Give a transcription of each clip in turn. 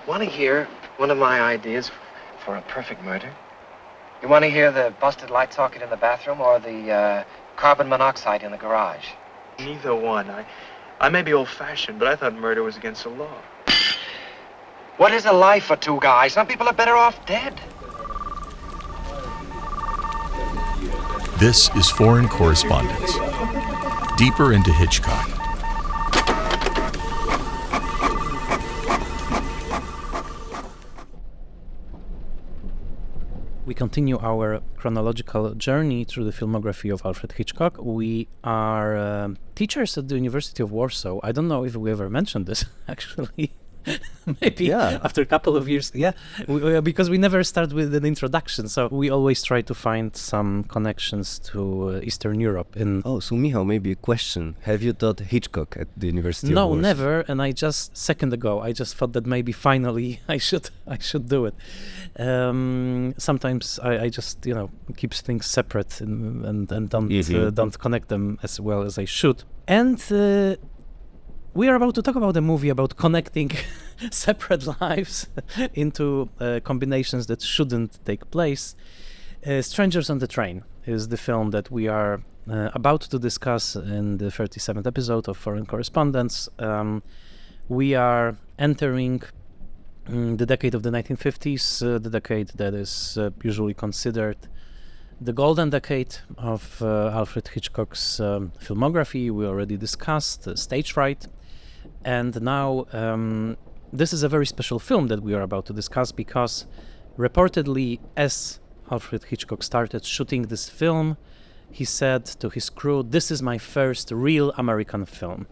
Want to hear one of my ideas for a perfect murder? You want to hear the busted light socket in the bathroom or the carbon monoxide in the garage? Neither one. I may be old-fashioned, but I thought murder was against the law. What is a life for two guys? Some people are better off dead. This is Foreign Correspondence. Deeper into Hitchcock. We continue our chronological journey through the filmography of Alfred Hitchcock. We are teachers at the University of Warsaw. I don't know if we ever mentioned this, actually. Maybe after a couple of years. Because we never start with an introduction, so we always try to find some connections to Eastern Europe. So Michał, maybe a question. Have you taught Hitchcock at the University of No, Warsaw? never, and I just, second ago, I just thought that maybe finally I should do it. Sometimes I just, keep things separate and don't connect them as well as I should. And we are about to talk about a movie about connecting separate lives into combinations that shouldn't take place. Strangers on the Train is the film that we are about to discuss in the 37th episode of Foreign Correspondence. We are entering the decade of the 1950s, the decade that is usually considered the golden decade of Alfred Hitchcock's filmography. We already discussed Stage Fright. And now this is a very special film that we are about to discuss because reportedly, as Alfred Hitchcock started shooting this film, he said to his crew, "This is my first real American film."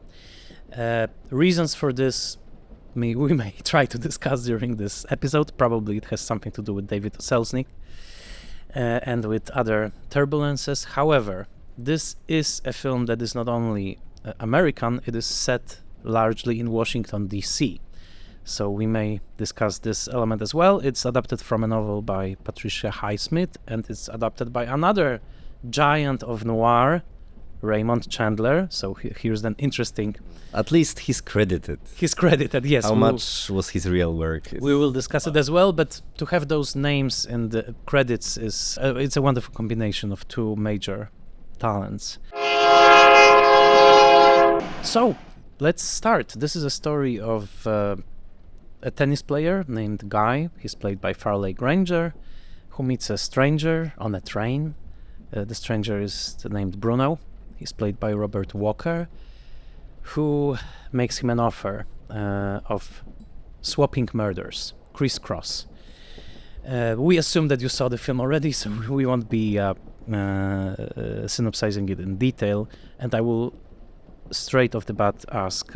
Reasons for this we may try to discuss during this episode. Probably it has something to do with David Selznick and with other turbulences. However, this is a film that is not only American, it is set largely in Washington, D.C. So we may discuss this element as well. It's adapted from a novel by Patricia Highsmith, and it's adapted by another giant of noir, Raymond Chandler. So here's an interesting... At least he's credited. He's credited, yes. How much was his real work? We will discuss it as well, but to have those names in the credits is it's a wonderful combination of two major talents. So, let's start. This is a story of a tennis player named Guy. He's played by Farley Granger, who meets a stranger on a train. The stranger is named Bruno. He's played by Robert Walker, who makes him an offer of swapping murders, crisscross. We assume that you saw the film already, so we won't be synopsizing it in detail, and I will straight off the bat ask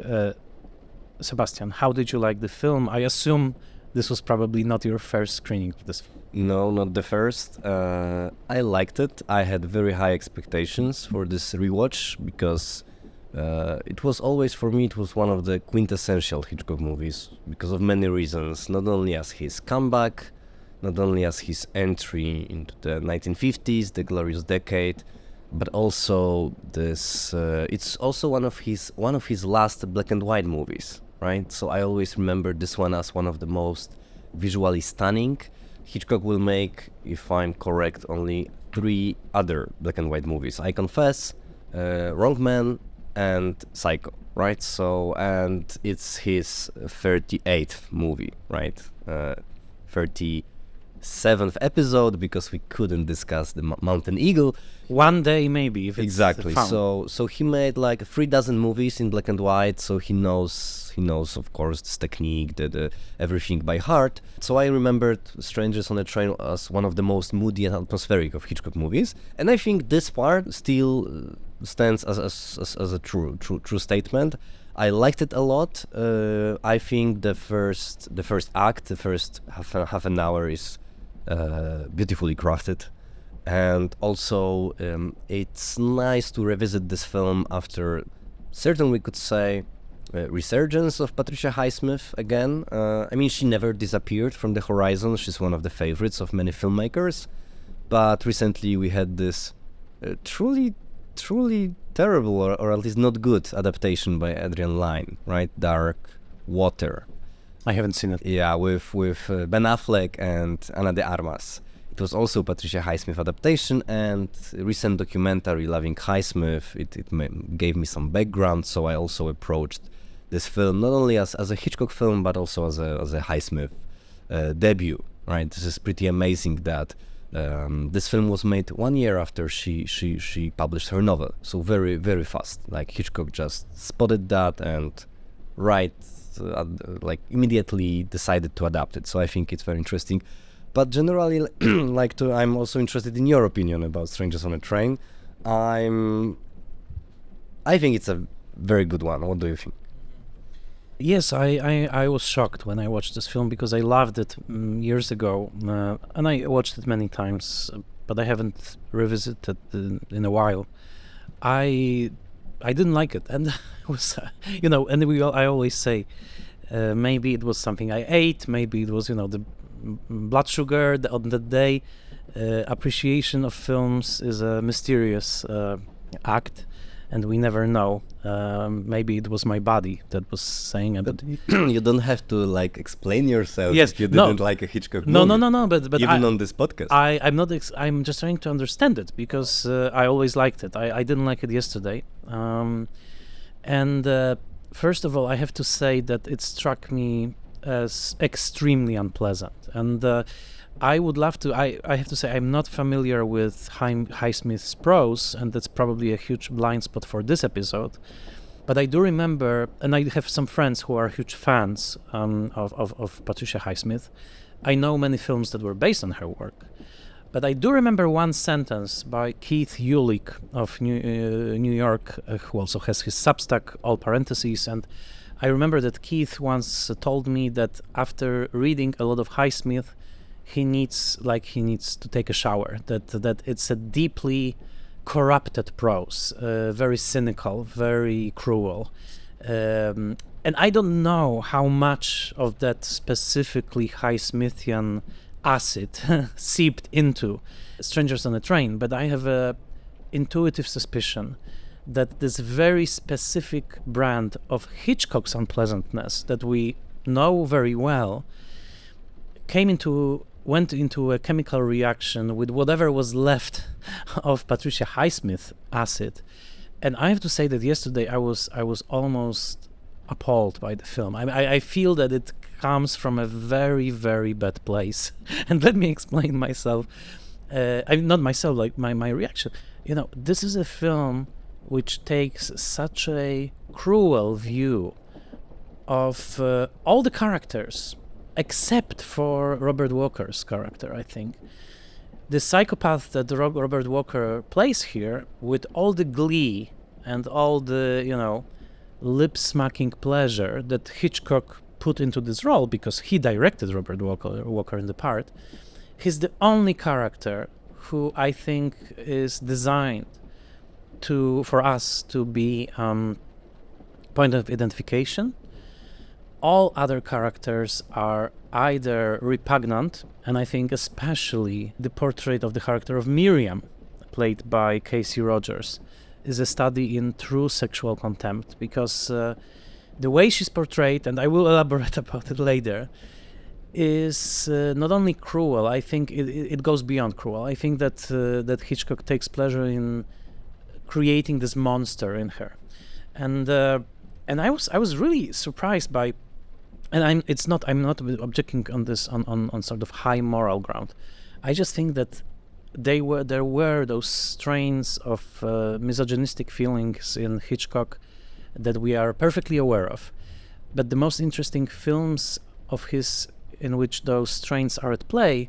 Sebastian, how did you like the film? I assume this was probably not your first screening of this film. No, not the first. I liked it. I had very high expectations for this rewatch because it was always, for me, it was one of the quintessential Hitchcock movies because of many reasons. Not only as his comeback, not only as his entry into the 1950s, the glorious decade, but also this. It's also one of his last black and white movies, right? So I always remember this one as one of the most visually stunning. Hitchcock will make, if I'm correct, only 3 other black and white movies. I Confess, Wrong Man, and Psycho, right? So, and it's his 38th movie, right? 37th episode because we couldn't discuss the Mountain Eagle. One day maybe, if it's exactly. found. So he made like 3 dozen movies in black and white. So he knows of course this technique, the everything by heart. So I remembered Strangers on a Train as one of the most moody and atmospheric of Hitchcock movies, and I think this part still stands as a true statement. I liked it a lot. I think the first act, the first half an hour is beautifully crafted, and also it's nice to revisit this film after certainly we could say resurgence of Patricia Highsmith again. I mean, she never disappeared from the horizon. She's one of the favorites of many filmmakers, but recently we had this truly terrible or at least not good adaptation by Adrian Lyne, right? Dark Water. I haven't seen it. Yeah, with Ben Affleck and Ana de Armas. It was also Patricia Highsmith adaptation, and recent documentary Loving Highsmith. It gave me some background, so I also approached this film not only as a Hitchcock film, but also as a Highsmith debut. Right, this is pretty amazing that this film was made 1 year after she published her novel, so very, very fast. Like Hitchcock just spotted that and like immediately decided to adapt it. So I think it's very interesting. But generally, I'm also interested in your opinion about Strangers on a Train. I think it's a very good one. What do you think? Yes, I was shocked when I watched this film because I loved it years ago, and I watched it many times, but I haven't revisited it in a while. I didn't like it, and it was, I always say, maybe it was something I ate, maybe it was, the blood sugar on that day. Appreciation of films is a mysterious act, and we never know. Maybe it was my body that was saying it. But you don't have to explain yourself yes, if you didn't like a Hitchcock no, movie. No. But even on this podcast, I'm not. I'm just trying to understand it because I always liked it. I didn't like it yesterday, and first of all, I have to say that it struck me as extremely unpleasant, and I would love to. I have to say I'm not familiar with Highsmith's prose, and that's probably a huge blind spot for this episode. But I do remember, and I have some friends who are huge fans of Patricia Highsmith. I know many films that were based on her work, but I do remember one sentence by Keith Ulick of New York, who also has his Substack, all parentheses, and I remember that Keith once told me that after reading a lot of Highsmith, he needs to take a shower, that it's a deeply corrupted prose, very cynical, very cruel, and I don't know how much of that specifically Highsmithian acid seeped into Strangers on a Train, but I have a intuitive suspicion that this very specific brand of Hitchcock's unpleasantness that we know very well went into a chemical reaction with whatever was left of Patricia Highsmith acid. And I have to say that yesterday I was almost appalled by the film. I feel that it comes from a very, very bad place. And let me explain myself. Not myself, like my reaction. This is a film which takes such a cruel view of all the characters, except for Robert Walker's character, I think. The psychopath that Robert Walker plays here, with all the glee and all the, lip-smacking pleasure that Hitchcock put into this role, because he directed Robert Walker in the part, he's the only character who I think is designed for us to be point of identification. All other characters are either repugnant, and I think especially the portrait of the character of Miriam, played by Casey Rogers, is a study in true sexual contempt, because the way she's portrayed, and I will elaborate about it later, is not only cruel. I think it goes beyond cruel. I think that Hitchcock takes pleasure in creating this monster in her, and I was really surprised by. And I'm not objecting on this on sort of high moral ground. I just think that there were those strains of misogynistic feelings in Hitchcock that we are perfectly aware of. But the most interesting films of his in which those strains are at play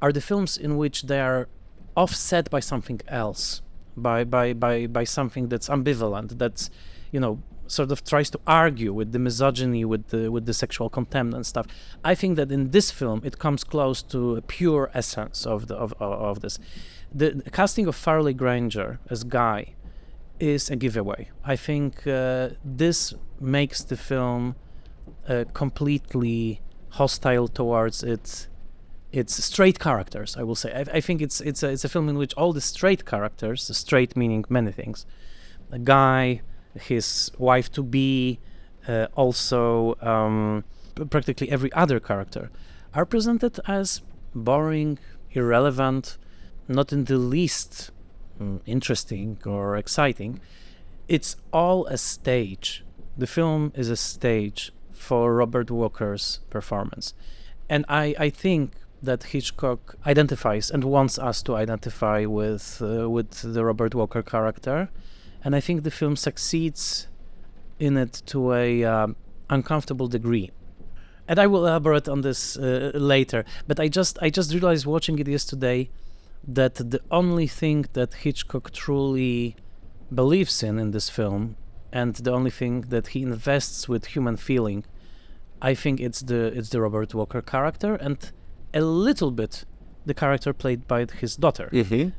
are the films in which they are offset by something else, by something that's ambivalent, that's sort of tries to argue with the misogyny, with the sexual contempt and stuff. I think that in this film it comes close to a pure essence of this. The casting of Farley Granger as Guy is a giveaway. I think this makes the film completely hostile towards its straight characters. I will say. I think it's a film in which all the straight characters, straight meaning many things, a Guy, his wife to be, also practically every other character, are presented as boring, irrelevant, not in the least interesting or exciting. It's all a stage. The film is a stage for Robert Walker's performance. And I think that Hitchcock identifies and wants us to identify with the Robert Walker character. And I think the film succeeds in it to a uncomfortable degree. And I will elaborate on this later. But I just realized watching it yesterday that the only thing that Hitchcock truly believes in this film, and the only thing that he invests with human feeling, I think it's the Robert Walker character, and a little bit the character played by his daughter,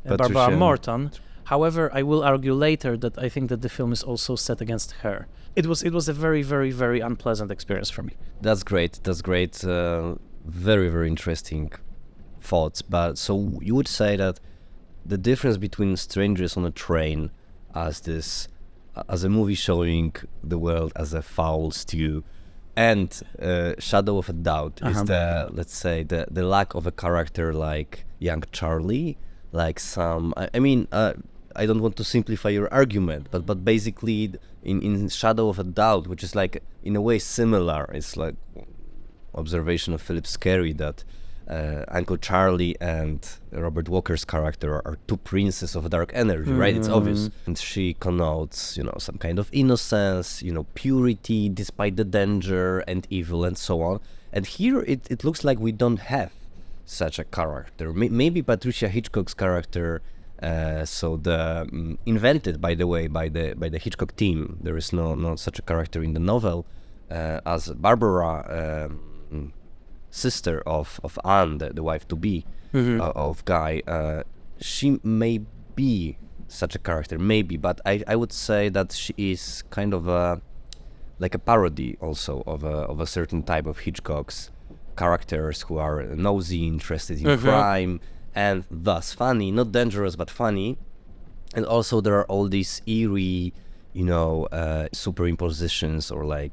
Barbara Morton. However, I will argue later that I think that the film is also set against her. It was a very, very, very unpleasant experience for me. That's great. Very, very interesting thoughts. But so you would say that the difference between Strangers on a Train as a movie showing the world as a foul stew, and Shadow of a Doubt is the lack of a character like young Charlie, like some. I don't want to simplify your argument, but basically in Shadow of a Doubt, which is like in a way similar, it's like observation of Philip Scarry that Uncle Charlie and Robert Walker's character are two princes of dark energy, right? It's obvious. And she connotes, some kind of innocence, purity despite the danger and evil and so on. And here it looks like we don't have such a character. Maybe Patricia Hitchcock's character, invented, by the way, by the Hitchcock team. There is no such a character in the novel, as Barbara, sister of Anne, the wife-to-be of Guy. She may be such a character, maybe, but I would say that she is kind of like a parody also of a certain type of Hitchcock's characters who are nosy, interested in crime, and thus funny, not dangerous, but funny. And also there are all these eerie, superimpositions or like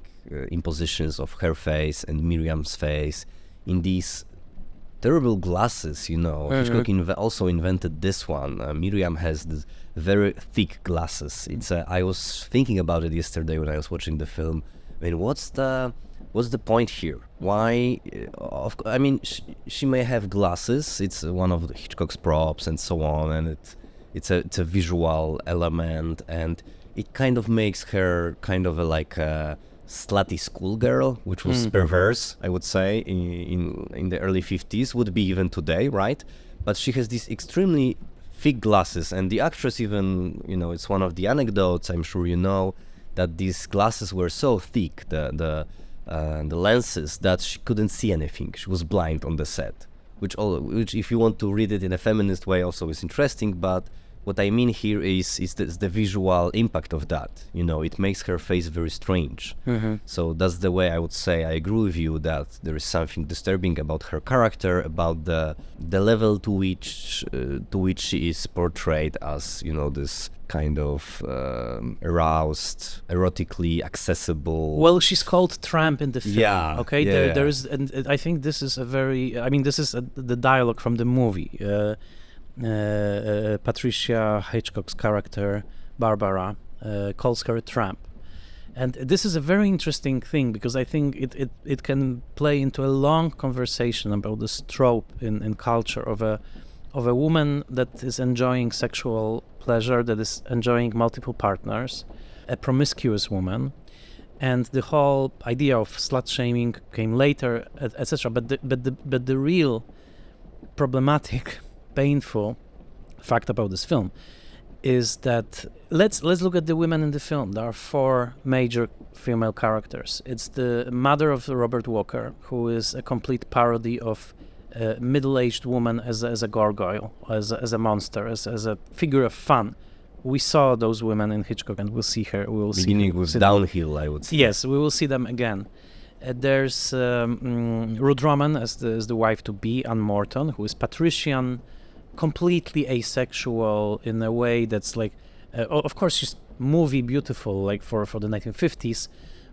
impositions of her face and Miriam's face in these terrible glasses, Hitchcock also invented this one. Miriam has this very thick glasses. I was thinking about it yesterday when I was watching the film. I mean, what's the point here? Why? She may have glasses. It's one of Hitchcock's props and so on, and it's a visual element, and it kind of makes her kind of like a slutty schoolgirl, which was perverse, I would say, in the early 50s, would be even today, right? But she has these extremely thick glasses, and the actress even, it's one of the anecdotes, I'm sure you know, that these glasses were so thick, the lenses, that she couldn't see anything. She was blind on the set, which if you want to read it in a feminist way also is interesting, but what I mean here is the visual impact of that. It makes her face very strange. So that's the way I would say I agree with you that there is something disturbing about her character, about the level to which she is portrayed as, this kind of aroused, erotically accessible. Well, she's called Tramp in the film. Yeah. Okay. Yeah. There is, and I think this is the dialogue from the movie. Patricia Hitchcock's character Barbara calls her a tramp, and this is a very interesting thing because I think it can play into a long conversation about this trope in culture of a woman that is enjoying sexual pleasure, that is enjoying multiple partners, a promiscuous woman, and the whole idea of slut shaming came later, etc. But the real problematic, painful fact about this film is that let's look at the women in the film. There are four major female characters. It's the mother of Robert Walker, who is a complete parody of a middle-aged woman as a gargoyle, as a monster, as a figure of fun. We saw those women in Hitchcock, and we'll see her. We will beginning with downhill, I would say. Yes, we will see them again. There's Ruth Roman as the wife-to-be, Anne Morton, who is patrician, completely asexual in a way that's like, of course she's movie beautiful, like for the 1950s,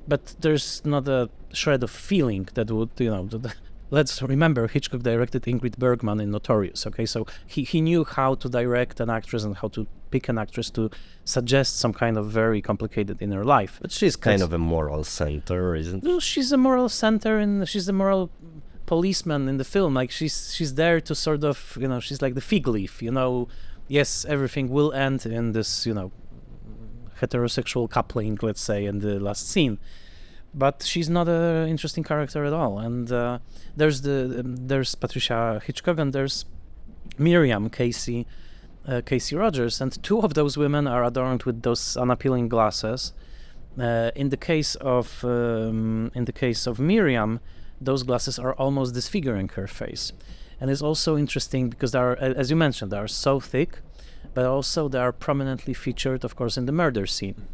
but there's not a shred of feeling that would, let's remember Hitchcock directed Ingrid Bergman in Notorious, okay? So he knew how to direct an actress and how to pick an actress to suggest some kind of very complicated inner life. But she's kind of a moral center, isn't she? Well, she's a moral center and she's a moral policeman in the film. Like she's there to sort of, she's like the fig leaf, Yes, everything will end in this, heterosexual coupling, let's say, in the last scene. But she's not an interesting character at all. And there's Patricia Hitchcock and there's Miriam Casey Rogers, and two of those women are adorned with those unappealing glasses. In the case of Miriam, those glasses are almost disfiguring her face. And it's also interesting because they are, as you mentioned, they are so thick, but also they are prominently featured, of course, in the murder scene,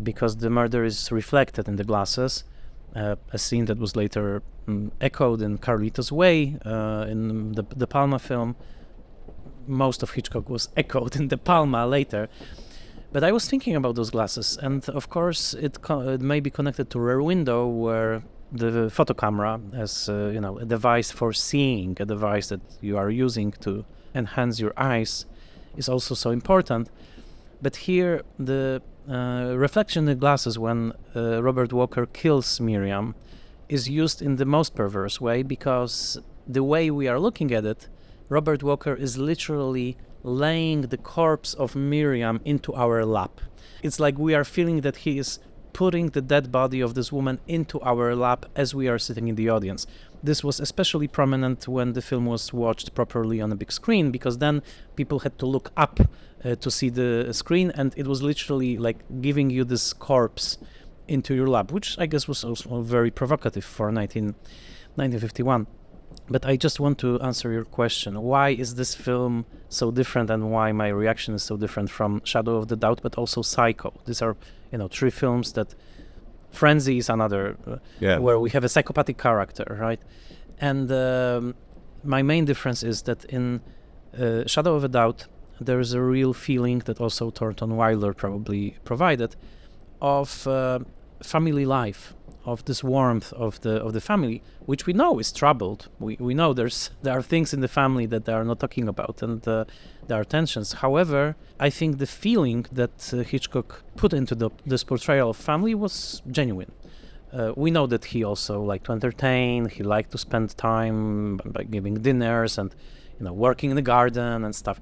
because the murder is reflected in the glasses, a scene that was later echoed in Carlito's Way, in the De Palma film. Most of Hitchcock was echoed in De Palma later. But I was thinking about those glasses, and of course it may be connected to Rear Window, where the photo camera as a device for seeing, a device that you are using to enhance your eyes, is also so important. But here the reflection in the glasses when Robert Walker kills Miriam is used in the most perverse way, because the way we are looking at it, Robert Walker is literally laying the corpse of Miriam into our lap. It's like we are feeling that he is putting the dead body of this woman into our lap as we are sitting in the audience. This was especially prominent when the film was watched properly on a big screen, because then people had to look up to see the screen, and it was literally like giving you this corpse into your lap, which I guess was also very provocative for 1951. But I just want to answer your question. Why is this film so different, and why my reaction is so different from Shadow of the Doubt, but also Psycho? These are, three films that... Frenzy is another, where we have a psychopathic character, right? And my main difference is that in Shadow of a Doubt, there is a real feeling that also Thornton Wilder probably provided of family life, of this warmth of the family, which we know is troubled. We know there are things in the family that they are not talking about, and there are tensions. However, I think the feeling that Hitchcock put into this portrayal of family was genuine. We know that he also liked to entertain. He liked to spend time by giving dinners and working in the garden and stuff.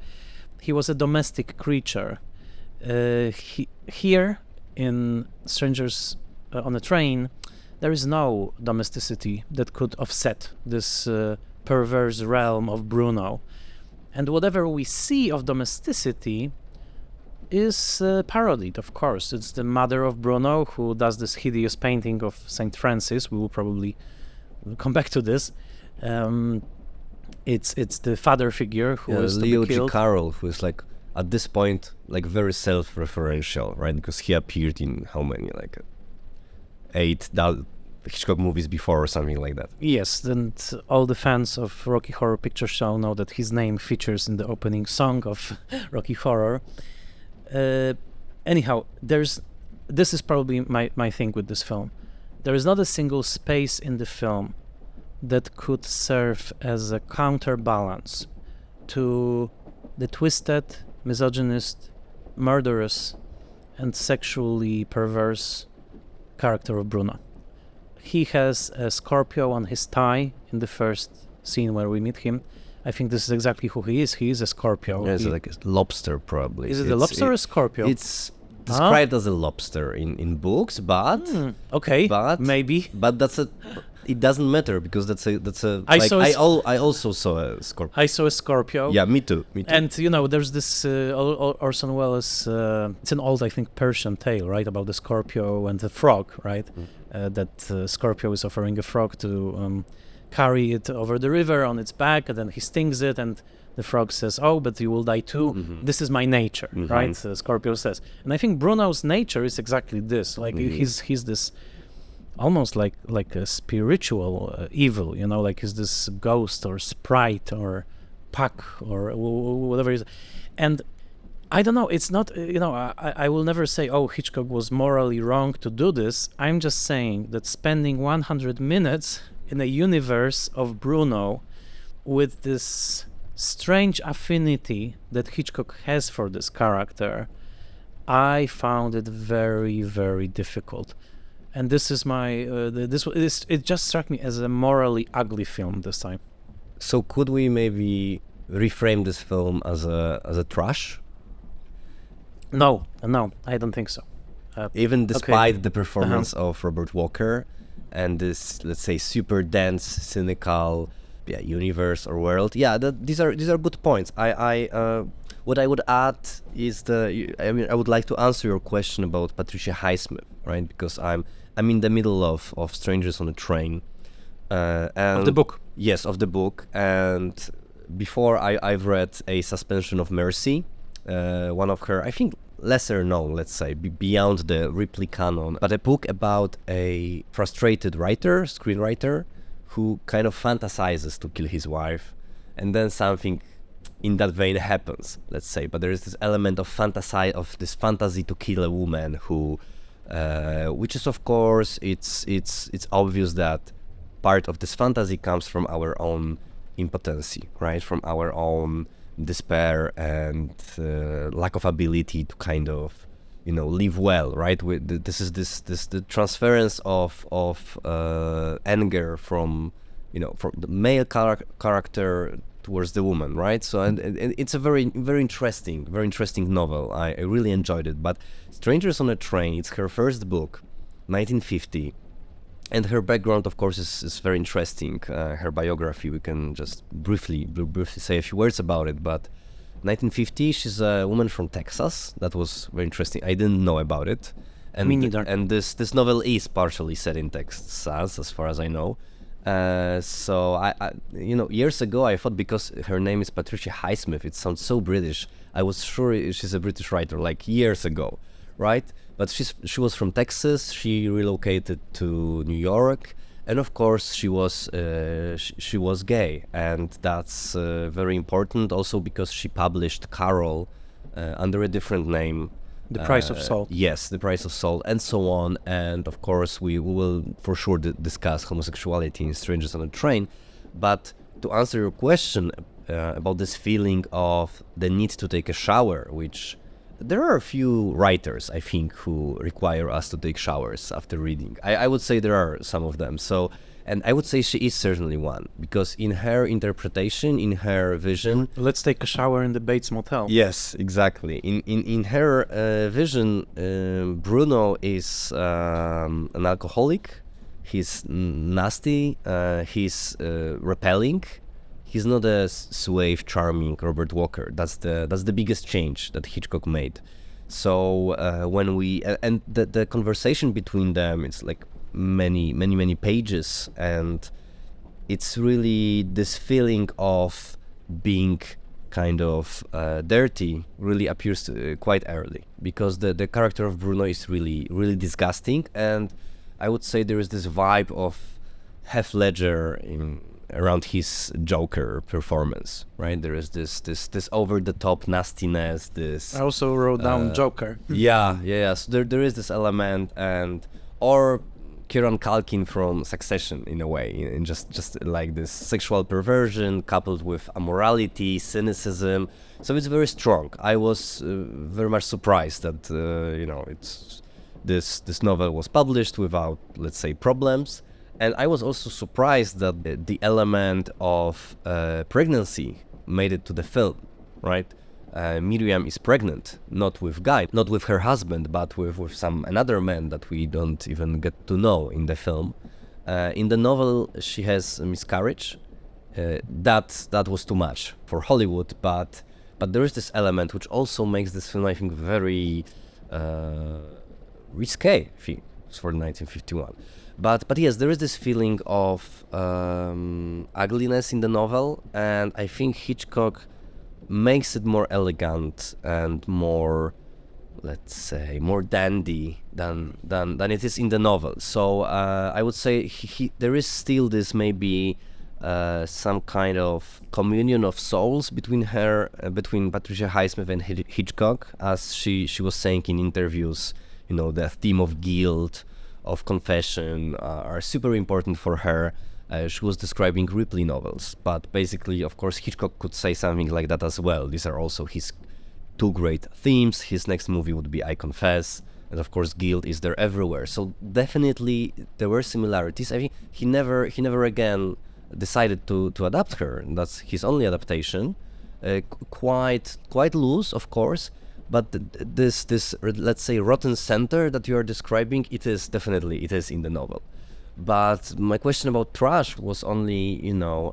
He was a domestic creature. Here in Strangers on a Train, there is no domesticity that could offset this perverse realm of Bruno. And whatever we see of domesticity is parodied, of course. It's the mother of Bruno who does this hideous painting of St. Francis. We will probably come back to this. It's the father figure who is Leo to be killed. G. Carroll, who is like at this point like very self-referential, right? Because he appeared in how many, like 8 Hitchcock movies before or something like that. Yes, and all the fans of Rocky Horror Picture Show know that his name features in the opening song of Rocky Horror. Anyhow, this is probably my thing with this film. There is not a single space in the film that could serve as a counterbalance to the twisted, misogynist, murderous, and sexually perverse character of Bruno. He has a Scorpio on his thigh in the first scene where we meet him. I think this is exactly who he is. He is a Scorpio. Yeah, it's like a lobster, probably. Is it a lobster or a Scorpio? It's described as a lobster in books, but okay, maybe. But it doesn't matter, because I also saw a Scorpio. I saw a Scorpio. Yeah, me too. And there's this Orson Welles. It's an old, I think, Persian tale, right, about the Scorpio and the frog, right? That Scorpio is offering a frog to carry it over the river on its back, and then he stings it, and the frog says, "Oh, but you will die too. This is my nature," right? Scorpio says, and I think Bruno's nature is exactly this. Like he's this almost like a spiritual evil, like he's this ghost or sprite or puck or whatever it is. And I don't know. It's not, I will never say, oh, Hitchcock was morally wrong to do this. I'm just saying that spending 100 minutes in a universe of Bruno with this strange affinity that Hitchcock has for this character, I found it very, very difficult. And this is it just struck me as a morally ugly film this time. So could we maybe reframe this film as a trash? No, I don't think so. Even despite the performance of Robert Walker and this, let's say, super dense, cynical universe or world. Yeah, these are good points. What I would add is I would like to answer your question about Patricia Highsmith, right? Because I'm in the middle of Strangers on a Train. And of the book. Yes, of the book. And before I've read A Suspension of Mercy, one of her, I think, lesser known, let's say, beyond the Ripley canon, but a book about a frustrated screenwriter, who kind of fantasizes to kill his wife, and then something in that vein happens, let's say. But there is this element of fantasy to kill a woman who, which is, of course, it's obvious that part of this fantasy comes from our own impotency, right? From our own despair and lack of ability to kind of, live well, right? This is the transference of anger from the male character towards the woman, right? So and it's a very interesting novel. I really enjoyed it. But Strangers on a Train, it's her first book, 1950. And her background, of course, is very interesting. Her biography, we can just briefly say a few words about it. But 1950, she's a woman from Texas. That was very interesting. I didn't know about it. And, me neither. And this novel is partially set in Texas, as far as I know. So I years ago, I thought because her name is Patricia Highsmith, it sounds so British. I was sure she's a British writer, like years ago, right? But she was from Texas. She relocated to New York, and of course she was gay, and that's very important. Also because she published Carol under a different name. The Price of Salt. Yes, The Price of Salt, and so on. And of course we will for sure discuss homosexuality in Strangers on a Train. But to answer your question about this feeling of the need to take a shower, which there are a few writers, I think, who require us to take showers after reading. I would say there are some of them. So, and I would say she is certainly one, because in her interpretation, in her vision... Let's take a shower in the Bates Motel. Yes, exactly. In her vision, Bruno is an alcoholic. He's nasty. He's repelling. He's not a suave, charming Robert Walker. That's the biggest change that Hitchcock made. So when the conversation between them, it's like many pages, and it's really this feeling of being kind of dirty really appears quite early, because the character of Bruno is really disgusting, and I would say there is this vibe of Heath Ledger around his Joker performance, right? There is this over the top nastiness. I also wrote down Joker. Yeah. So there is this element, or Kieran Culkin from Succession in a way, in just like this sexual perversion coupled with amorality, cynicism. So it's very strong. I was very much surprised that it's this novel was published without, let's say, problems. And I was also surprised that the element of pregnancy made it to the film, right? Miriam is pregnant, not with Guy, not with her husband, but with some another man that we don't even get to know in the film. In the novel, she has a miscarriage. That was too much for Hollywood, but there is this element which also makes this film, I think, very risque, I think, for 1951. But yes, there is this feeling of ugliness in the novel, and I think Hitchcock makes it more elegant and more, let's say, more dandy than it is in the novel. So I would say there is still this maybe some kind of communion of souls between between Patricia Highsmith and Hitchcock, as she was saying in interviews. The theme of guilt, of confession are super important for her. She was describing Ripley novels, but basically, of course, Hitchcock could say something like that as well. These are also his two great themes. His next movie would be I Confess, and of course, guilt is there everywhere. So definitely there were similarities. I think he never again decided to adapt her. That's his only adaptation. Quite loose, of course, but this let's say rotten center that you are describing, it is in the novel. But my question about trash was only,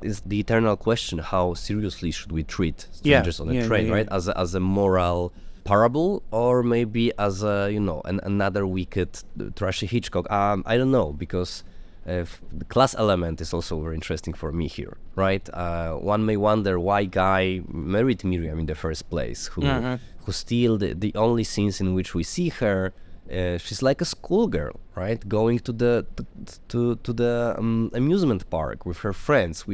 is the eternal question: how seriously should we treat strangers on a train, right? As a moral parable, or maybe as a another wicked trashy Hitchcock? I don't know, because the class element is also very interesting for me here, right? One may wonder why Guy married Miriam in the first place, who still the only scenes in which we see her, she's like a schoolgirl, right? Going to the amusement park with her friends.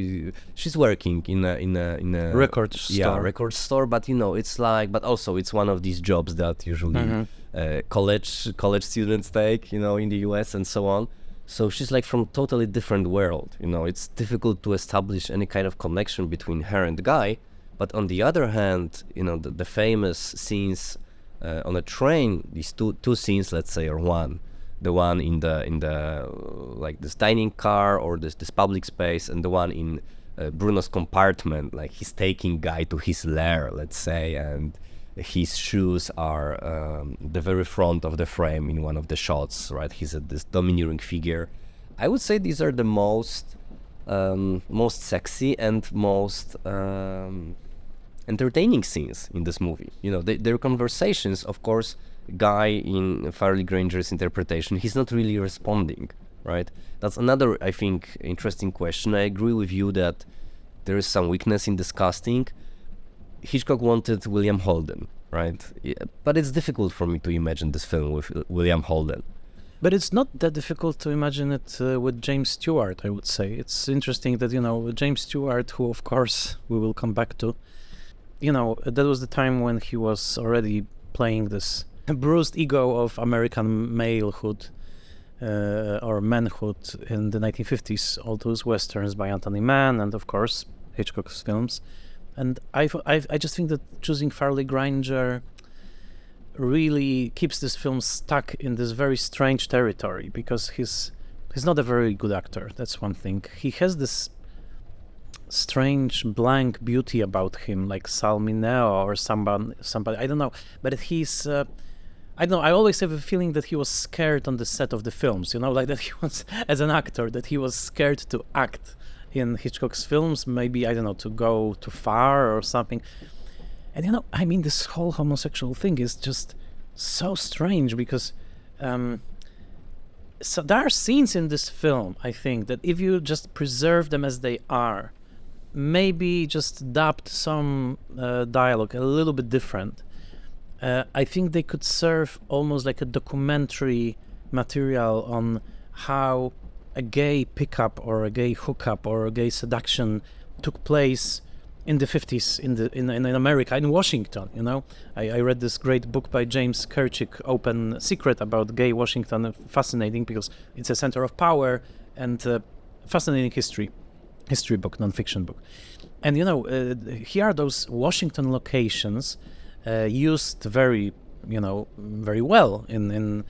She's working in a record store. Yeah, record store. But it's like, but also it's one of these jobs that usually college students take, in the US and so on. So she's like from totally different world. It's difficult to establish any kind of connection between her and the guy. But on the other hand, the famous scenes on a train, these two scenes, let's say, or one, the one in the like this dining car or this public space, and the one in Bruno's compartment, like he's taking Guy to his lair, let's say, and his shoes are the very front of the frame in one of the shots, right? He's this domineering figure. I would say these are the most sexy and most entertaining scenes in this movie. Their conversations, of course. Guy, in Farley Granger's interpretation, he's not really responding, right? That's another, I think, interesting question. I agree with you that there is some weakness in this casting. Hitchcock wanted William Holden, right? Yeah, but it's difficult for me to imagine this film with William Holden. But it's not that difficult to imagine it with James Stewart, I would say. It's interesting that, James Stewart, who, of course, we will come back to, that was the time when he was already playing this bruised ego of American malehood or manhood in the 1950s, all those westerns by Anthony Mann and, of course, Hitchcock's films. And I just think that choosing Farley Granger really keeps this film stuck in this very strange territory, because he's not a very good actor. That's one thing. He has this strange blank beauty about him, like Sal Mineo or somebody. I don't know. But he's I don't know. I always have a feeling that he was scared on the set of the films. Like that he was, as an actor, that he was scared to act in Hitchcock's films, maybe, I don't know, to go too far or something. And this whole homosexual thing is just so strange, because so there are scenes in this film, I think, that if you just preserve them as they are, maybe just adapt some dialogue a little bit different, I think they could serve almost like a documentary material on how a gay pickup or a gay hookup or a gay seduction took place in the 50s in America, in Washington. I read this great book by James Kirchick, Open Secret, about gay Washington. Fascinating, because it's a center of power, and fascinating history book, non-fiction book. And here are those Washington locations used very well in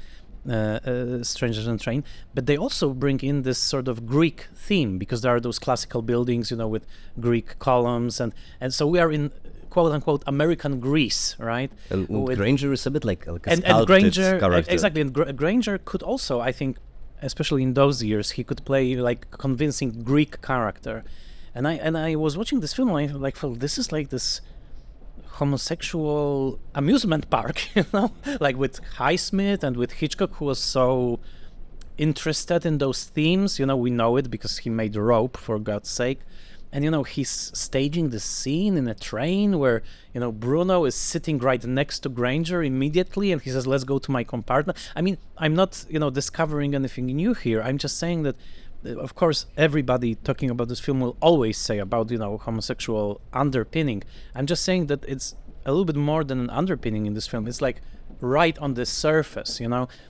Strangers on Train, but they also bring in this sort of Greek theme, because there are those classical buildings, with Greek columns, and so we are in quote-unquote American Greece, right? And Granger is a bit like a and Granger, character. Exactly, and Granger could also, I think, especially in those years, he could play like convincing Greek character, and I was watching this film, and I like felt this is like this homosexual amusement park, like with Highsmith and with Hitchcock, who was so interested in those themes. We know it because he made Rope, for God's sake. And he's staging the scene in a train where Bruno is sitting right next to Granger immediately, and he says, "Let's go to my compartment." I mean, I'm not discovering anything new here. I'm just saying that of course, everybody talking about this film will always say about, homosexual underpinning. I'm just saying that it's a little bit more than an underpinning in this film. It's like right on the surface,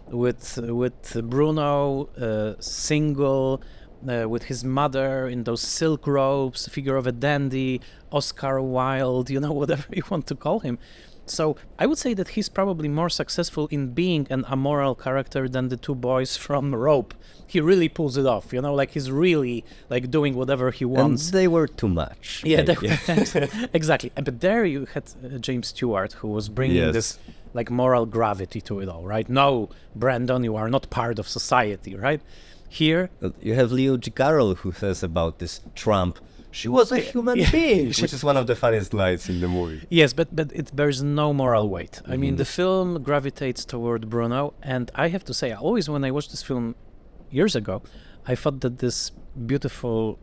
with Bruno single, with his mother in those silk robes, figure of a dandy, Oscar Wilde, whatever you want to call him. So I would say that he's probably more successful in being an amoral character than the two boys from Rope. He really pulls it off, like he's really like doing whatever he wants. And they were too much. Yeah, exactly. But there you had James Stewart, who was bringing this like moral gravity to it all, right? No, Brandon, you are not part of society, right? Here you have Leo Carroll, who says about this Trump, she was a human being, which is one of the funniest lines in the movie. Yes, but it bears no moral weight. I mean, the film gravitates toward Bruno, and I have to say, always when I watched this film years ago, I thought that this beautiful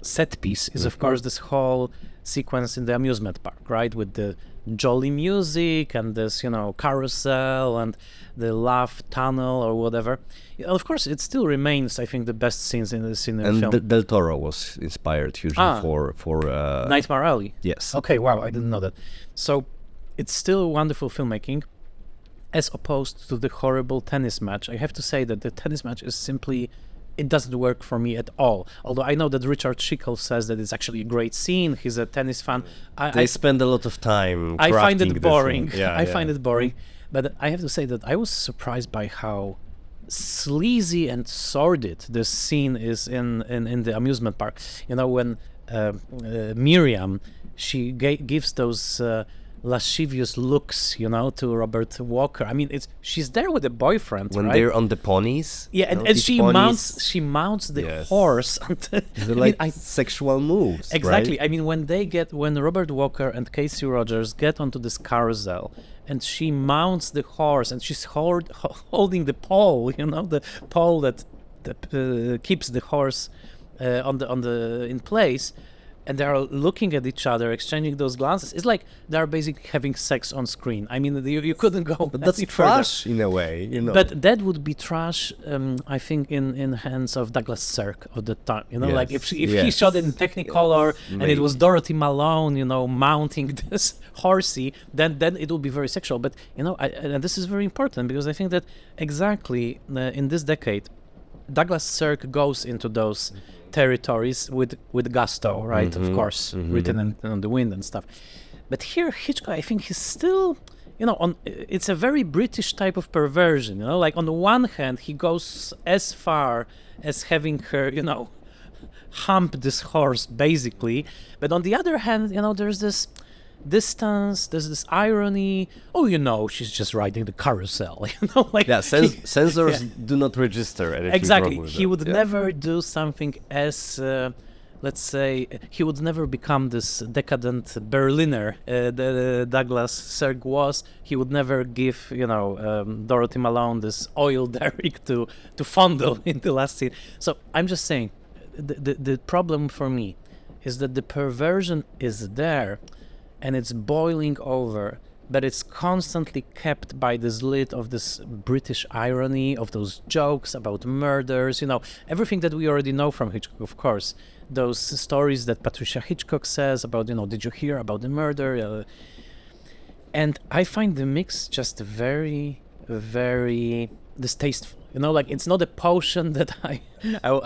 set piece is, of course, this whole sequence in the amusement park, right? With the jolly music and this, carousel and the laugh tunnel or whatever. Of course, it still remains, I think, the best scenes in the film. And Del Toro was inspired hugely for Nightmare Alley. Yes. Okay, wow, I didn't know that. So it's still wonderful filmmaking, as opposed to the horrible tennis match. I have to say that the tennis match is simply, it doesn't work for me at all. Although I know that Richard Schickel says that it's actually a great scene. He's a tennis fan. They spend a lot of time I find it boring. I find it boring. But I have to say that I was surprised by how sleazy and sordid this scene is in the amusement park. When Miriam, she gives those lascivious looks, to Robert Walker. I mean, she's there with a boyfriend, when right? they're on the ponies. Yeah, and she mounts the horse. They're like sexual moves. Exactly. Right? I mean, when Robert Walker and Casey Rogers get onto this carousel, and she mounts the horse, and she's holding the pole, the pole that keeps the horse in place. And they are looking at each other, exchanging those glances. It's like they're basically having sex on screen. I mean, you couldn't go. But that's trash in a way, But that would be trash, I think, in hands of Douglas Sirk of the time. Like if he shot it in Technicolor and it was Dorothy Malone, mounting this horsey, then it would be very sexual. But and this is very important because I think that exactly in this decade, Douglas Sirk goes into those territories with gusto, right? Of course, written on the wind and stuff. But here, Hitchcock, I think he's still, it's a very British type of perversion. Like on the one hand, he goes as far as having her, hump this horse, basically. But on the other hand, there's this distance, there's this irony. She's just riding the carousel. Censors do not register anything. Exactly. Wrong with He that. would never do something as let's say, he would never become this decadent Berliner the Douglas Sirk was. He would never give, Dorothy Malone this oil derrick to fondle in the last scene. So I'm just saying, the problem for me is that the perversion is there and it's boiling over, but it's constantly kept by this lid of this British irony, of those jokes about murders, everything that we already know from Hitchcock, of course. Those stories that Patricia Hitchcock says about, did you hear about the murder? And I find the mix just very, very distasteful. It's not a potion that I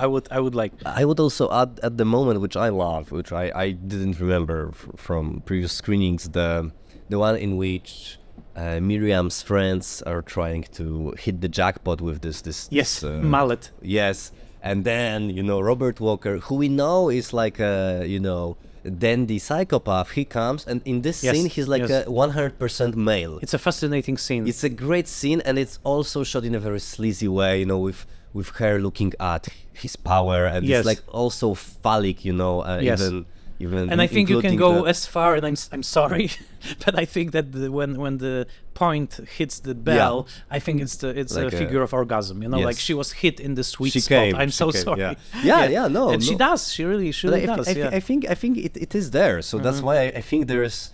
would like. I would also add at the moment, which I love, which I didn't remember from previous screenings, the one in which Miriam's friends are trying to hit the jackpot with this mallet. Yes, and then Robert Walker, who we know is like a dandy psychopath, he comes, and in this scene he's like a 100% male. It's a fascinating scene. It's a great scene, and it's also shot in a very sleazy way, with her looking at his power, and it's like also phallic, even and I think you can go as far, and I'm sorry, but I think that when the point hits the bell, I think it's like a figure of orgasm. Like she was hit in the sweet spot. I'm so sorry. No, and she does. She really does. I think it is there. So that's why I think this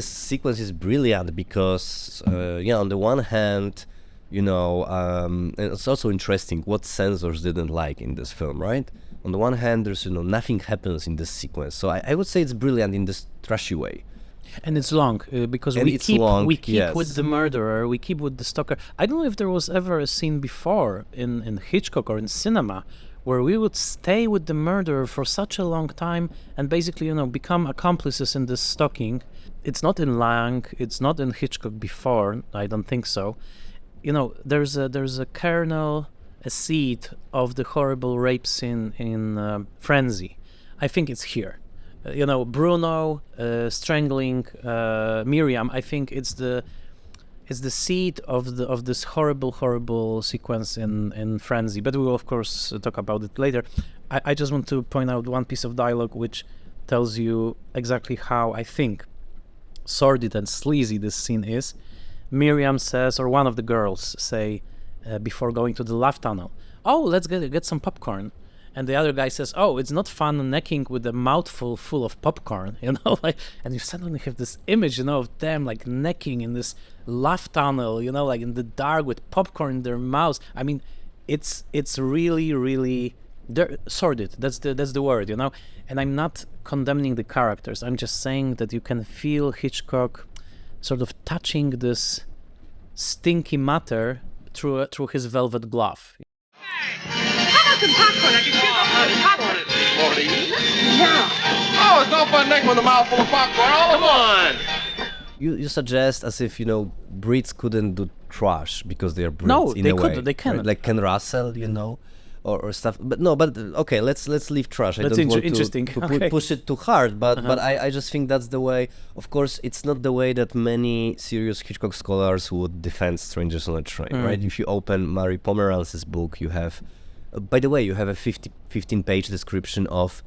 sequence is brilliant because on the one hand, and it's also interesting what censors didn't like in this film, right? On the one hand, there's, nothing happens in this sequence. So I would say it's brilliant in this trashy way. And it's long because And we it's keep long, yes. with the murderer, we keep with the stalker. I don't know if there was ever a scene before in Hitchcock or in cinema where we would stay with the murderer for such a long time and basically, become accomplices in this stalking. It's not in Lang, it's not in Hitchcock before, I don't think so. There's a kernel, a seed of the horrible rape scene in Frenzy. I think it's here. Bruno strangling Miriam. I think it's the seed of this horrible sequence in Frenzy. But we will of course talk about it later. I just want to point out one piece of dialogue which tells you exactly how I think sordid and sleazy this scene is. Miriam says, or one of the girls say, before going to the laugh tunnel, "Oh, let's get some popcorn." And the other guy says, "Oh, it's not fun necking with a mouthful full of popcorn," and you suddenly have this image, of them like necking in this laugh tunnel, like in the dark with popcorn in their mouths. I mean, it's really, really sordid. That's the word, And I'm not condemning the characters. I'm just saying that you can feel Hitchcock sort of touching this stinky matter through his velvet glove. How about some popcorn? I can give up popcorn. For you? Yeah. Oh, it's no fun necking with a mouthful of popcorn. Come on. You suggest as if, Brits couldn't do trash because they are Brits No, in they a way. couldn't, they cannot. Right? Like Ken Russell, or stuff. But okay, let's leave trash. I That's don't want interesting. to Okay. push it too hard, but I just think that's the way. Of course, it's not the way that many serious Hitchcock scholars would defend Strangers on a Train, right? If you open Mary Pomeranz's book, you have, by the way, you have a 15-page description of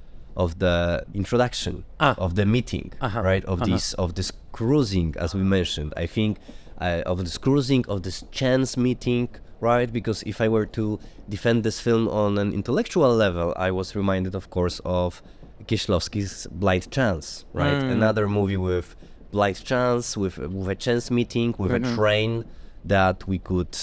the introduction of the meeting, right? Of this cruising, as we mentioned. I think of this cruising, of this chance meeting, right? Because if I were to defend this film on an intellectual level, I was reminded, of course, of Kieślowski's Blind Chance, right? Another movie with blind chance, with a chance meeting, with a train that we could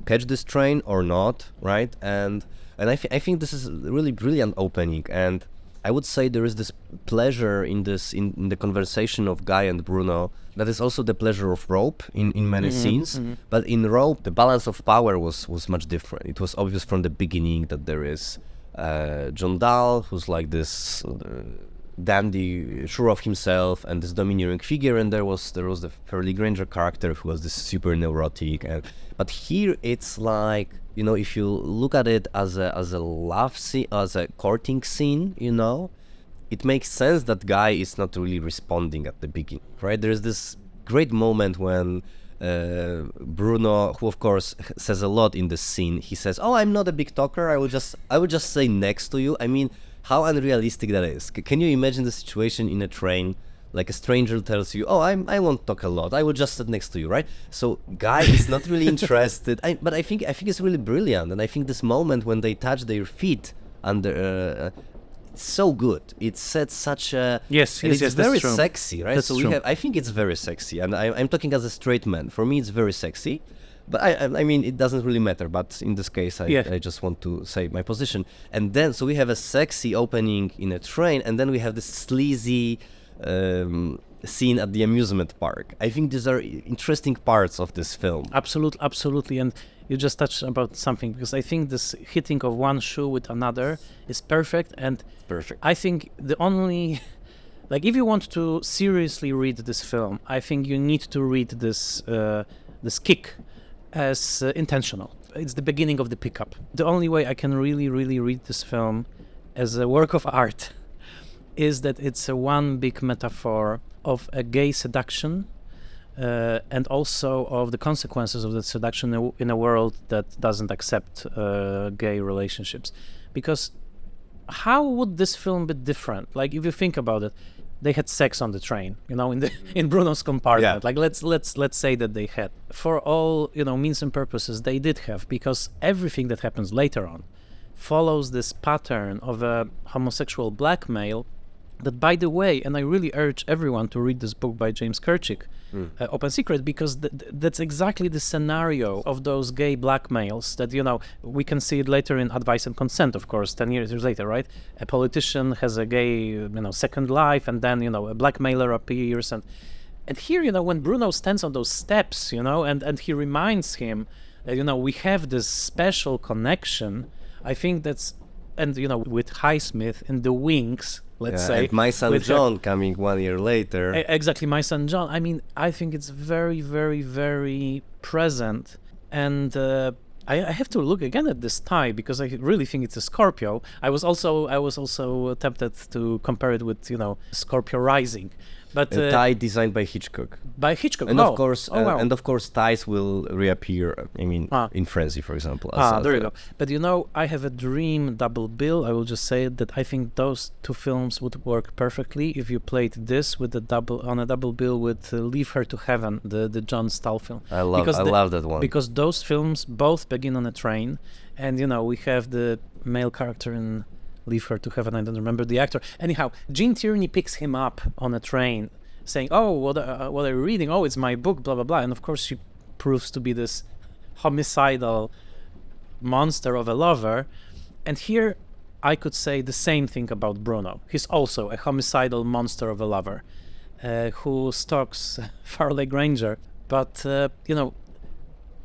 catch this train or not, right? And I think this is a really brilliant opening, and I would say there is this pleasure in the conversation of Guy and Bruno that is also the pleasure of Rope in many scenes. But in Rope, the balance of power was much different. It was obvious from the beginning that there is John Dahl, who's like this dandy, sure of himself, and this domineering figure, and there was the Fairly Granger character who was this super neurotic. But here it's like, if you look at it as a love scene, as a courting scene, it makes sense that Guy is not really responding at the beginning, right? There's this great moment when Bruno, who of course says a lot in this scene, he says, "Oh, I'm not a big talker. I would just say next to you." I mean, how unrealistic that is. Can you imagine the situation in a train? Like a stranger tells you, "Oh, I won't talk a lot. I will just sit next to you," right? So Guy is not really interested. But I think it's really brilliant, and I think this moment when they touch their feet under, it's so good. It sets such a Yes, and it's that's very true. sexy, right? That's So true. I think it's very sexy, and I'm talking as a straight man. For me, it's very sexy. But I mean, it doesn't really matter. But in this case, I just want to say my position. And then, so we have a sexy opening in a train, and then we have this sleazy scene at the amusement park. I think these are interesting parts of this film. Absolutely. And you just touched about something, because I think this hitting of one shoe with another is perfect. And Perfect. I think the only, like, if you want to seriously read this film, I think you need to read this kick as intentional. It's the beginning of the pickup. The only way I can really read this film as a work of art is that it's a one big metaphor of a gay seduction, and also of the consequences of that seduction in a world that doesn't accept gay relationships. Because how would this film be different? Like, if you think about it, they had sex on the train, in Bruno's compartment. Yeah. Like, let's say that they had. For all means and purposes, they did have, because everything that happens later on follows this pattern of a homosexual black male that, by the way, and I really urge everyone to read this book by James Kirchick, Open Secret, because that's exactly the scenario of those gay blackmails that, we can see it later in Advice and Consent, of course, 10 years later, right? A politician has a gay, second life, and then, a blackmailer appears. And here, when Bruno stands on those steps, and he reminds him that, we have this special connection, I think that's, and, with Highsmith in the wings, let's say. And My Son John coming 1 year later. Exactly, My Son John. I mean, I think it's very, very, very present. And I have to look again at this tie because I really think it's a Scorpio. I was also tempted to compare it with, Scorpio rising. But a tie designed by Hitchcock. By Hitchcock, and wow. Wow. And of course, ties will reappear. In Frenzy, for example. There you go. But I have a dream double bill. I will just say that I think those two films would work perfectly if you played this with a double bill with Leave Her to Heaven, the John Stahl film. I love that one because those films both begin on a train, and we have the male character in Leave Her to Heaven. I don't remember the actor. Anyhow, Gene Tierney picks him up on a train, saying, "Oh, what are you reading? Oh, it's my book, blah blah blah." And of course, she proves to be this homicidal monster of a lover. And here, I could say the same thing about Bruno. He's also a homicidal monster of a lover, who stalks Farley Granger. But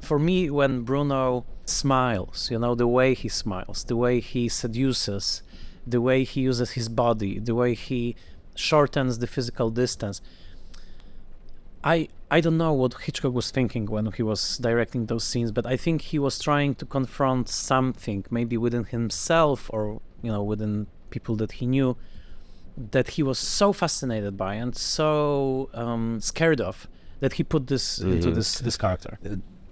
for me, when Bruno smiles, the way he smiles, the way he seduces, the way he uses his body, the way he shortens the physical distance. I don't know what Hitchcock was thinking when he was directing those scenes, but I think he was trying to confront something, maybe within himself or, within people that he knew, that he was so fascinated by and so scared of, that he put this into this character.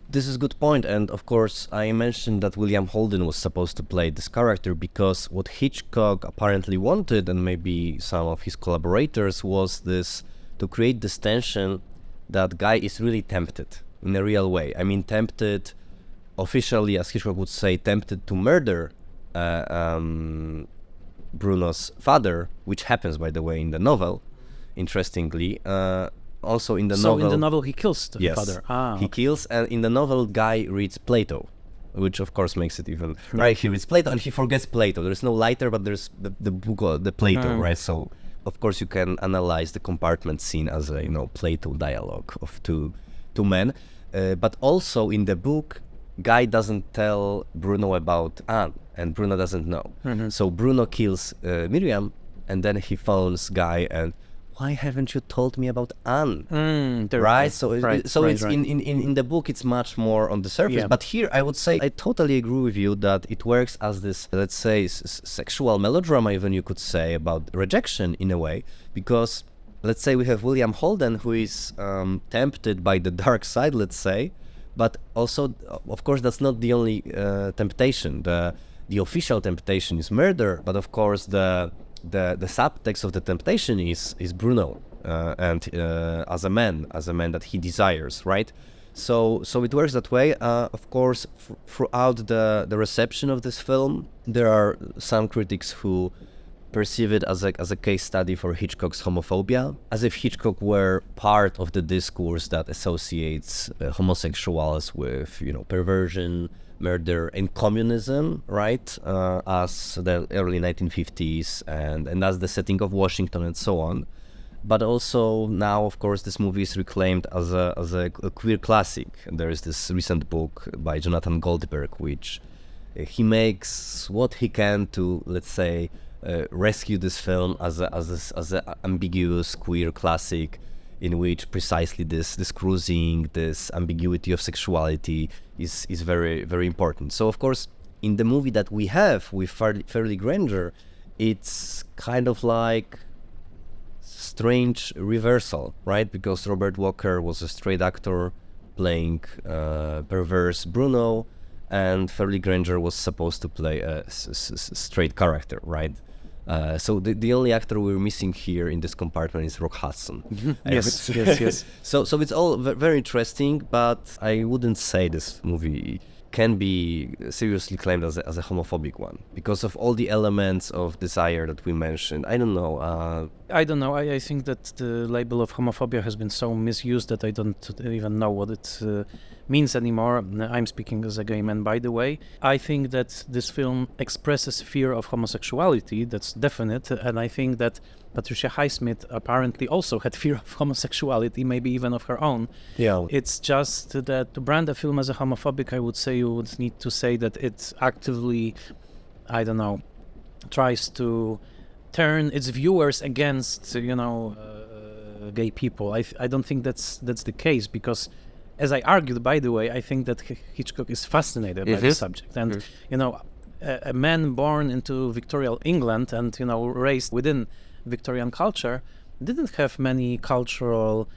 This is a good point, and of course I mentioned that William Holden was supposed to play this character because what Hitchcock apparently wanted, and maybe some of his collaborators, was this to create this tension that guy is really tempted in a real way. I mean, tempted officially, as Hitchcock would say, tempted to murder Bruno's father, which happens, by the way, in the novel, interestingly. Also in the novel... So in the novel he kills the father. He kills, and in the novel guy reads Plato, which of course makes it even... Right, he reads Plato and he forgets Plato. There's no lighter, but there's the book, the Plato, right? So of course you can analyze the compartment scene as a, Plato dialogue of two men. But also in the book, guy doesn't tell Bruno about Anne, and Bruno doesn't know. So Bruno kills Miriam, and then he phones Guy and... Why haven't you told me about Anne? Right? So it's in the book it's much more on the surface. But here I would say I totally agree with you that it works as this, let's say, sexual melodrama, even you could say, about rejection in a way. Because let's say we have William Holden, who is tempted by the dark side, let's say. But also, of course, that's not the only temptation. The official temptation is murder. But of course, the subtext of the temptation is Bruno and as a man that he desires, right? So it works that way. Of course, throughout the reception of this film, there are some critics who perceive it as a case study for Hitchcock's homophobia, as if Hitchcock were part of the discourse that associates homosexuals with, perversion, murder, and communism, right? As the early 1950s and as the setting of Washington and so on. But also now, of course, this movie is reclaimed as a queer classic. And there is this recent book by Jonathan Goldberg, which he makes what he can to, let's say, rescue this film as a ambiguous queer classic, in which precisely this cruising, this ambiguity of sexuality is very, very important. So, of course, in the movie that we have with Farley Granger, it's kind of like strange reversal, right? Because Robert Walker was a straight actor playing perverse Bruno, and Farley Granger was supposed to play a straight character, right? So the only actor we're missing here in this compartment is Rock Hudson. Yes. So it's all very interesting, but I wouldn't say this movie can be seriously claimed as a homophobic one because of all the elements of desire that we mentioned. I don't know. I don't know. I think that the label of homophobia has been so misused that I don't even know what it means anymore. I'm speaking as a gay man, by the way. I think that this film expresses fear of homosexuality. That's definite. And I think that Patricia Highsmith apparently also had fear of homosexuality, maybe even of her own. Yeah. It's just that to brand a film as a homophobic, I would say you would need to say that it actively, I don't know, tries to turn its viewers against, gay people. I don't think that's the case, because, as I argued, by the way, I think that Hitchcock is fascinated by the subject. And, a man born into Victorian England and, raised within Victorian culture didn't have many cultural,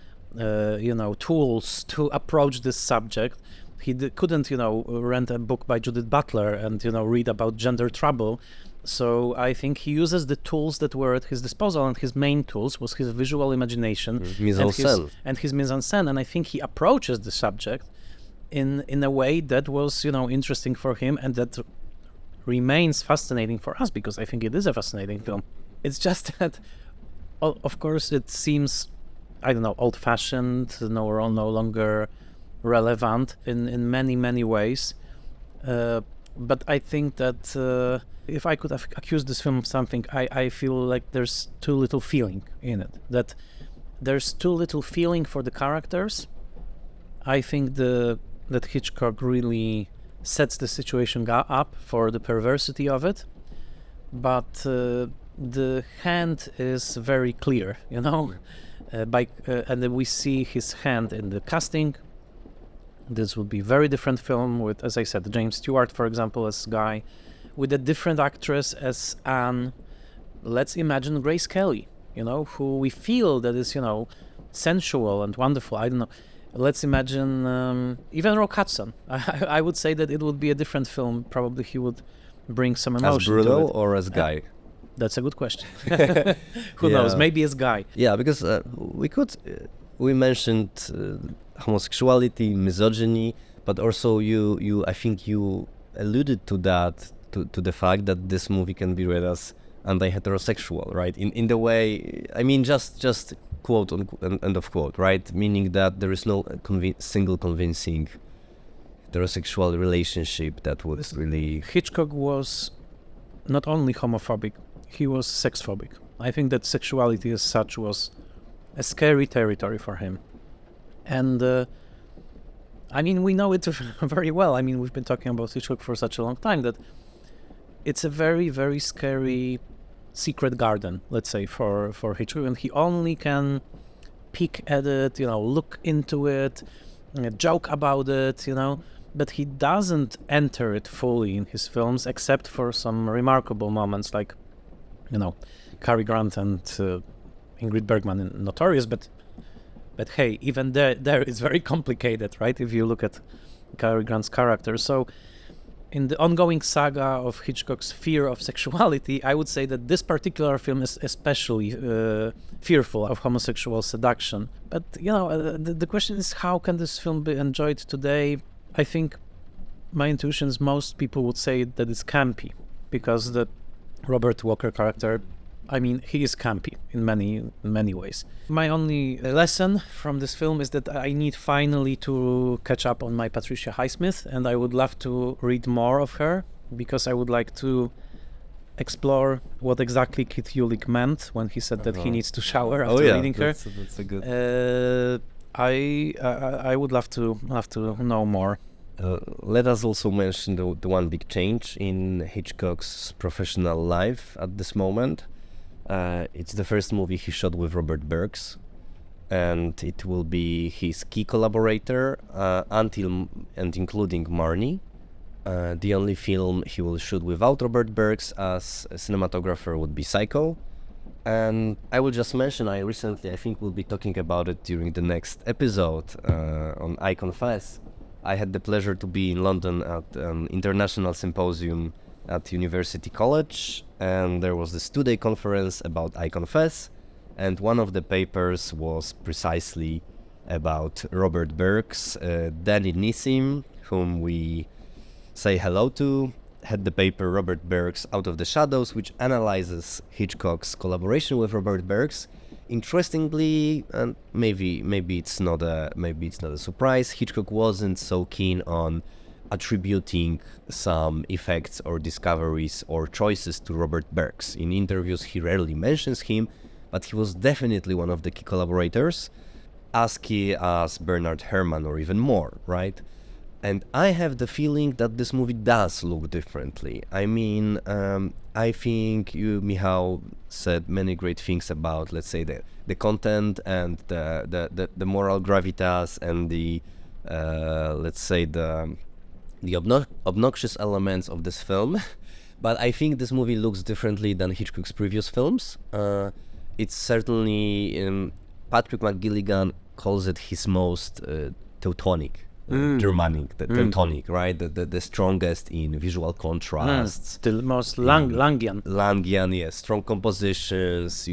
tools to approach this subject. He couldn't, rent a book by Judith Butler and, read about gender trouble. So I think he uses the tools that were at his disposal, and his main tools was his visual imagination and his mise-en-scène. And I think he approaches the subject in a way that was, interesting for him, and that remains fascinating for us, because I think it is a fascinating film. It's just that, of course, it seems, I don't know, old-fashioned, no longer relevant in many, many ways. But I think that if I could accuse this film of something, I feel like there's too little feeling in it. That there's too little feeling for the characters. I think that Hitchcock really sets the situation up for the perversity of it, but the hand is very clear, and then we see his hand in the casting. This would be a very different film with, as I said, James Stewart, for example, as Guy, with a different actress as Anne. Let's imagine Grace Kelly, who we feel that is, sensual and wonderful. I don't know. Let's imagine even Rock Hudson. I would say that it would be a different film. Probably he would bring some emotion as Bruno to it. Or as Guy? That's a good question. Who knows? Maybe as Guy. Yeah, because we mentioned homosexuality, misogyny, but also I think you alluded to that, to the fact that this movie can be read as anti-heterosexual, right? In the way, I mean, just quote end of quote, right? Meaning that there is no single convincing heterosexual relationship that would really... Hitchcock was not only homophobic, he was sexphobic. I think that sexuality as such was a scary territory for him. And we know it very well. We've been talking about Hitchcock for such a long time that it's a very, very scary secret garden, let's say, for Hitchcock, and he only can peek at it, look into it, joke about it, but he doesn't enter it fully in his films, except for some remarkable moments like, Cary Grant and Ingrid Bergman in Notorious, but hey, even there it's very complicated, right? If you look at Cary Grant's character. So in the ongoing saga of Hitchcock's fear of sexuality, I would say that this particular film is especially fearful of homosexual seduction. But, the question is, how can this film be enjoyed today? I think my intuition is most people would say that it's campy, because the Robert Walker character, he is campy in many ways. My only lesson from this film is that I need finally to catch up on my Patricia Highsmith, and I would love to read more of her, because I would like to explore what exactly Keith Ulick meant when he said that he needs to shower after reading her. That's a good... I would love to know more. Let us also mention the one big change in Hitchcock's professional life at this moment. It's the first movie he shot with Robert Burks, and it will be his key collaborator until and including Marnie. The only film he will shoot without Robert Burks as a cinematographer would be Psycho. And I will just mention, I think we'll be talking about it during the next episode on I Confess. I had the pleasure to be in London at an international symposium at University College, and there was this 2-day conference about I Confess, and one of the papers was precisely about Robert Burks, Danny Nissim, whom we say hello to, had the paper Robert Burks Out of the Shadows, which analyzes Hitchcock's collaboration with Robert Burks. Interestingly, and maybe it's not a surprise, Hitchcock wasn't so keen on attributing some effects or discoveries or choices to Robert Burks. In interviews, he rarely mentions him, but he was definitely one of the key collaborators, as key as Bernard Herrmann or even more, right? And I have the feeling that this movie does look differently. I mean, I think you, Michał, said many great things about, let's say, the content and the moral gravitas and the, let's say, the obnoxious elements of this film. But I think this movie looks differently than Hitchcock's previous films. It's certainly, Patrick McGilligan calls it his most Teutonic. Germanic, the Teutonic, right? The strongest in visual contrasts. The most Langian. Langian, yes. Strong compositions,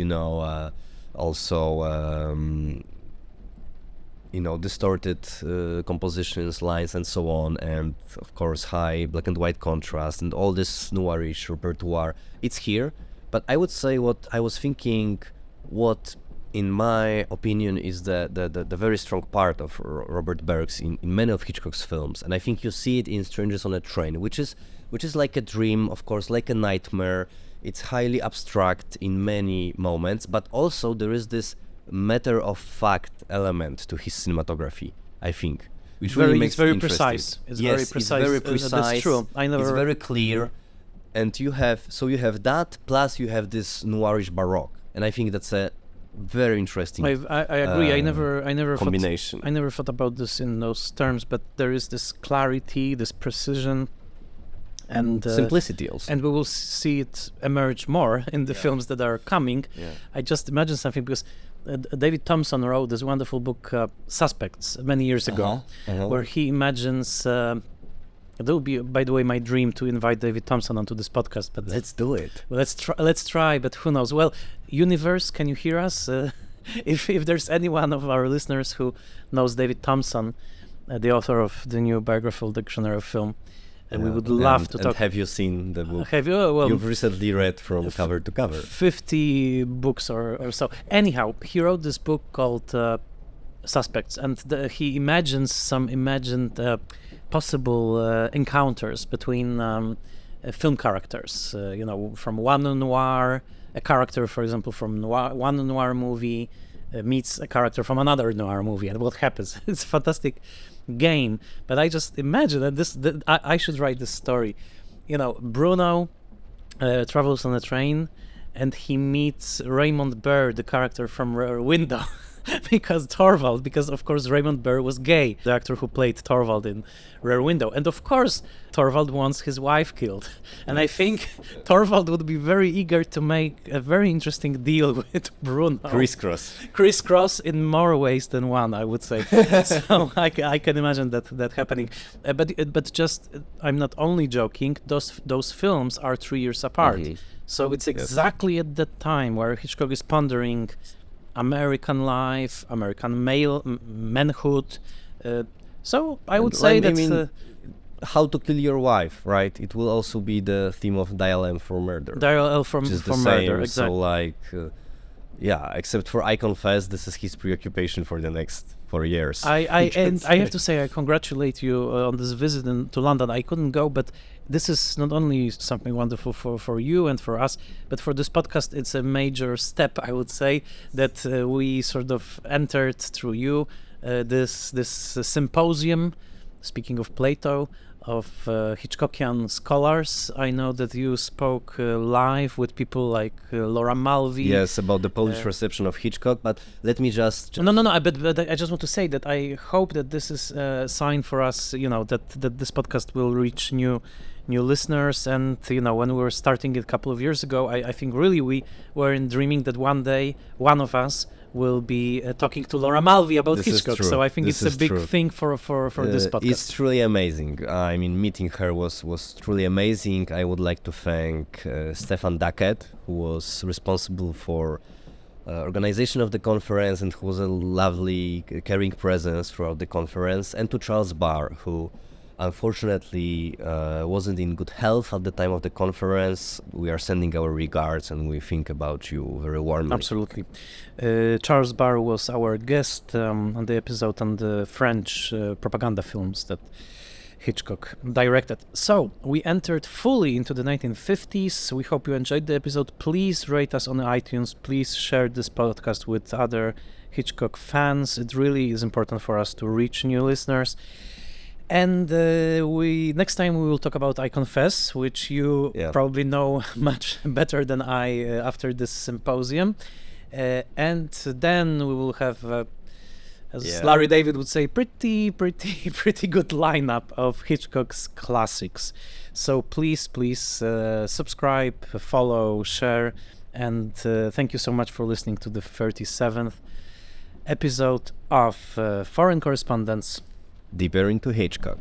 also, distorted compositions, lines, and so on. And, of course, high black and white contrast and all this noirish repertoire. It's here. But I would say what I was thinking, what in my opinion is the very strong part of Robert Burks in many of Hitchcock's films, and I think you see it in Strangers on a Train, which is like a dream, of course, like a nightmare. It's highly abstract in many moments, but also there is this matter of fact element to his cinematography, I think, which really makes it interesting. Precise. It's yes, very precise. It's very precise. That's true. It's very clear, and you have that plus you have this noirish baroque, and I think that's a very interesting. I agree. I never combination. I never thought about this in those terms, but there is this clarity, this precision, and simplicity also. And we will see it emerge more in the films that are coming. Yeah. I just imagine something because David Thompson wrote this wonderful book, Suspects, many years ago, where he imagines. It will be, by the way, my dream to invite David Thompson onto this podcast. But let's do it. Well, let's try. But who knows? Well, Universe, can you hear us? If there's any one of our listeners who knows David Thompson, the author of the new biographical dictionary of film, we would love to talk. And have you seen the book? Have you? Well, you've recently read from cover to cover. 50 books or so. Anyhow, he wrote this book called Suspects, and he imagines some imagined possible encounters between film characters, from one noir, a character, for example, from one noir movie meets a character from another noir movie, and what happens? It's a fantastic game. But I just imagine that I should write this story. Bruno travels on a train, and he meets Raymond Burr, the character from Rear Window. because of course Raymond Burr was gay, the actor who played Torvald in Rear Window, and of course Torvald wants his wife killed, and I think Torvald would be very eager to make a very interesting deal with Bruno. Crisscross in more ways than one, I would say. So I can imagine that happening, but just I'm not only joking. Those films are 3 years apart, so it's exactly at that time where Hitchcock is pondering American life, American manhood. So I would say that How to Kill Your Wife, right? It will also be the theme of Dial M for Murder. Dial M for Murder, exactly. So except for I Confess, this is his preoccupation for the next 4 years. And I have to say, I congratulate you on this visit to London. I couldn't go, but this is not only something wonderful for you and for us, but for this podcast, it's a major step, I would say, that we sort of entered through you, this symposium, speaking of Plato, of Hitchcockian scholars. I know that you spoke live with people like Laura Mulvey. Yes, about the Polish reception of Hitchcock, but let me just... No, but I just want to say that I hope that this is a sign for us, that this podcast will reach new listeners, and when we were starting it a couple of years ago, I think really we were dreaming that one day one of us will be talking to Laura Mulvey about Hitchcock. So I think it's a big thing for this podcast. It's truly amazing. I mean, meeting her was truly amazing. I would like to thank Stefan Dackett, who was responsible for organization of the conference and who was a lovely, caring presence throughout the conference, and to Charles Barr, who unfortunately wasn't in good health at the time of the conference. We are sending our regards and we think about you very warmly. Absolutely. Charles Barr was our guest on the episode on the French propaganda films that Hitchcock directed. So, we entered fully into the 1950s. We hope you enjoyed the episode. Please rate us on iTunes. Please share this podcast with other Hitchcock fans. It really is important for us to reach new listeners. And next time we will talk about I Confess, which you probably know much better than I after this symposium. And then we will have, as Larry David would say, pretty good lineup of Hitchcock's classics. So please subscribe, follow, share, and thank you so much for listening to the 37th episode of Foreign Correspondence. Deeper into Hitchcock.